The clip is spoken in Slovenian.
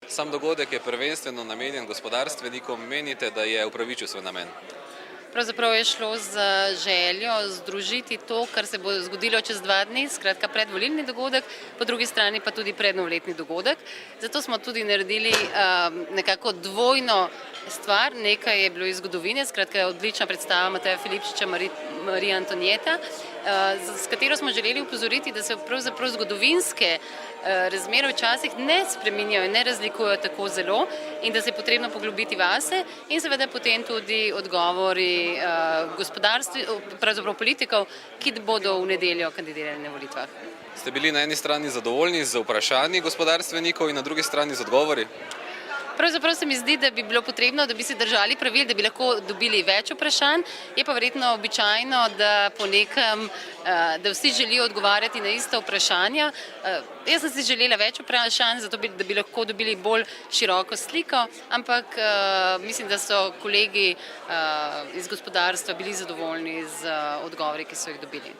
Sam dogodek je prvenstveno namenjen gospodarstvenikom, menite, da je upravičil svoj namen? Pravzaprav je šlo za željo združiti to, kar se bo zgodilo čez 2 dni, skratka predvolilni dogodek, po drugi strani pa tudi prednovoletni dogodek. Zato smo tudi naredili nekako dvojno stvar, nekaj je bilo iz zgodovine, skratka odlična predstava Mateja Filipčiča Marija Antonijeta, s katero smo želeli upozoriti, da se pravzaprav zgodovinske razmere včasih ne spreminjajo, ne razlikujejo tako zelo in da se je potrebno poglobiti vase in seveda potem tudi odgovori pravzaprav politikov, ki bodo v nedeljo kandidirali na volitvah. Ste bili na eni strani zadovoljni z vprašanji gospodarstvenikov in na drugi strani z odgovori? Pravzaprav se mi zdi, da bi bilo potrebno, da bi se držali pravil, da bi lahko dobili več vprašanj. Je pa verjetno običajno, da po nekem, da vsi želijo odgovarjati na ista vprašanja. Jaz sem si želela več vprašanj, zato da bi lahko dobili bolj široko sliko, ampak mislim, da so kolegi iz gospodarstva bili zadovoljni z odgovori, ki so jih dobili.